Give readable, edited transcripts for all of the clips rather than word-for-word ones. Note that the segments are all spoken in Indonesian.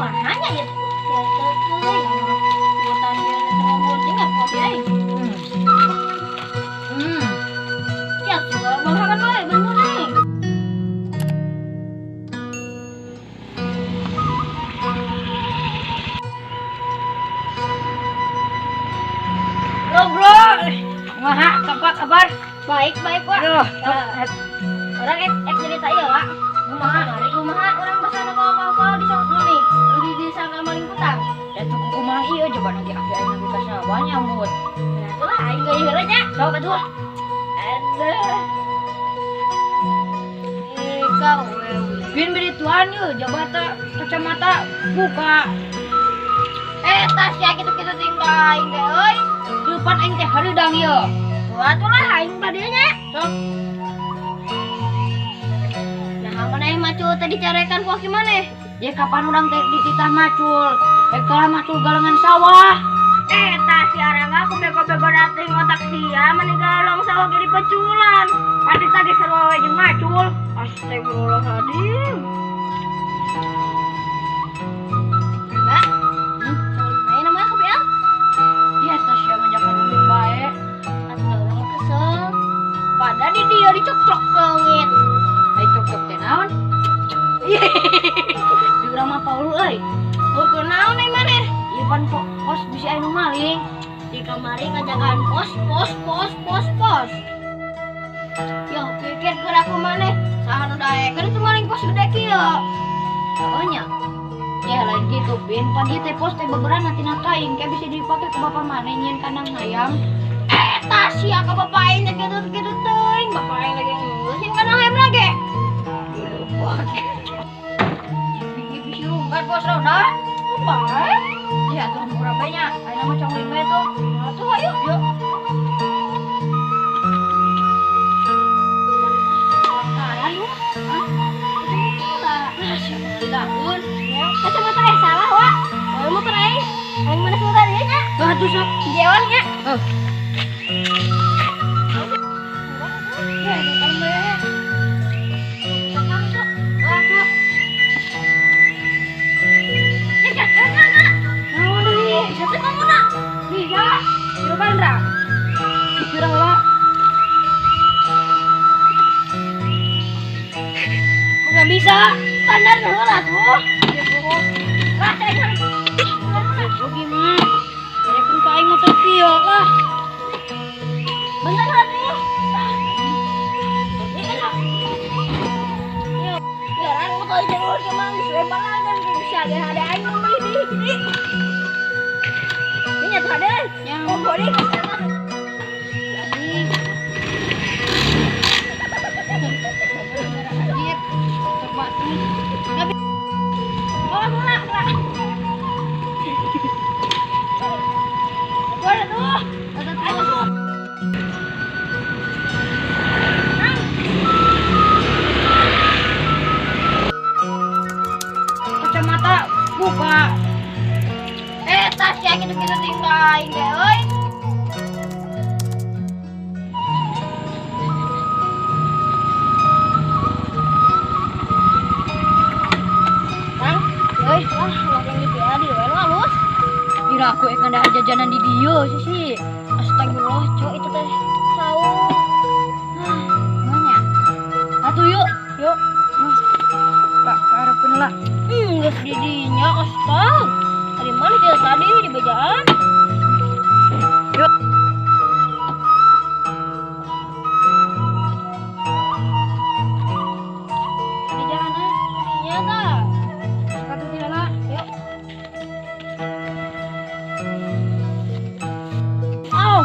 kumahanya ya. Ya teuy. Hutan dia ngomong tinggal mau dia. Ya sudah makan wae bangun nih. Bro, kumaha kabar? Baik, Wak. Aduh, Orang cerita ya, Wak. Kumaha orang basana apa-apa di sana nih. Di sana maling hutang. itu kumaha ieu coba lagi akhirnya lagi ka sawah nyambut. Nah, itulah aing geus heula nya. Sok atuh. Aduh. Kau Bin beri tuan yeuh coba teh kacamata buka. tas ya gitu-gitu tinggal aing teh euy. Depan aing teh hareudang yeuh. Atulah aing tadinya nya. Sok. Nah, maneh macul teh dicarekan kuah gimana? Ya kapan urang teh dititah macul. Kalah macul galengan sawah. Tas si arang aku bego-bego dating otak sia meninggalong sawah jadi peculan. Padi tadi sarua jeung macul. Astagfirullahaladzim. Enggak. Main nama aku ya. Iya teh sia ngajakan ulin bae. Atuh urang kesel. Pada di dia dicocok leungit. Ai cocok teh naon? Di urang mah Paul euy. Ukur naon nih maneh? Ieu pan pos bisi anu maling. Di kamari ngajakan pos. Ya pikir keur aku maneh. Saha nu daekeun itu maling pos gede kieu. Soalnya ya lain gitu Bin pagi teh pos teh beberan tina kain kayak bisa dipake ke bapak mana nyin kandang hayam. Tas ya ka bapak aing teh gitu teuing. Bapak aing lagi ngurusin kana hayam lagi. Bisi rungkat bos Ronda. Bae. Ya tuh murah banyak. Ayo nama congling bae tuh. Atuh ayo. Yuk. Salah lu. Nah, siapa yang dilakuin? Kacamata salah, Wak. Mau muter aing. Aing mana sudah dia nya. Tuh sok. Jewannya. Oh. Ya, ditambah. Sekarang tuh. Waduh. Naon deui? Siapa kamu nak? Iya. Ieu Bandra. Dikira heula. Kok nggak bisa? Standar heula tuh. Katanya. Oh gimana? Saya pun kain motor Vio lah. Bentar hati. Ya, orang mau tahu jalur kemana diselepan kan bisa ada aing mau beli di sini. Ini nyata ada. Yang Oh, body kesana. jadi. Merah coba nih. Nggak bisa. Oh, mulak. Waduh. Aduh. Kacamata buka. Tas ya gitu-gitu tinggal aing teh euy. Kang, euy, lagi ngipia di we halus. Kira aku ada jajanan di dia sih. Astagfirullah, cok itu teh saung. Nanya. Atuh yuk. Yuk. Pak, karepkeun lah. Geus di dinya astag. Tadi mana kita tadi di bejaan? Yuk. Di jalanan. Iya tah. Katu tidak lah. Yuk. Oh,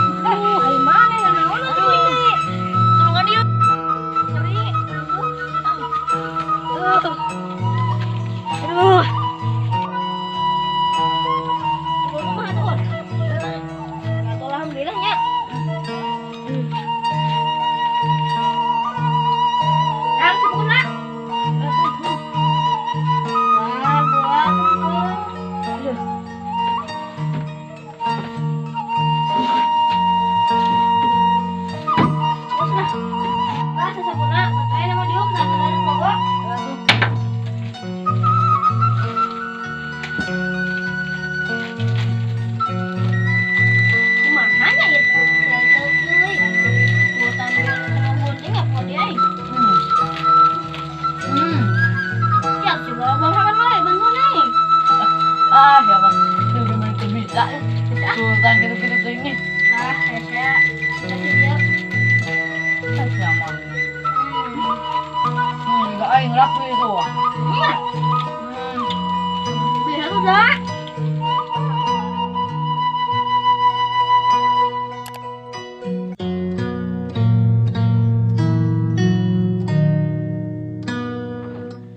ai mana ya naon atuh ini? Tolongan dia. Ceri. Aduh. Alhamdulillah nya. Sebulan. dah.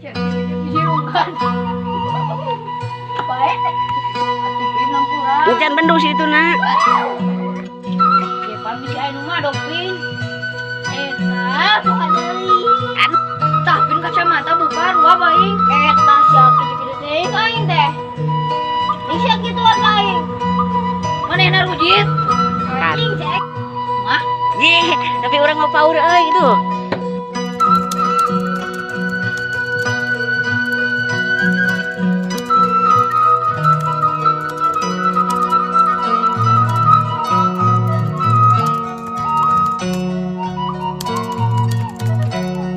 Cek bisirung kan. Baik. Atuh pin nang kurang. Encan bendung situ nak. Ya pamit si anu mah dok pin. Eta bukan deui. Tah pin kacamata buka dua baing. Eta sia kitu-kitu teh aing teh. Ini sia gituan lain. Manehna rujit. Anjing cek. Mah Ye, tapi orang mau power euy gitu.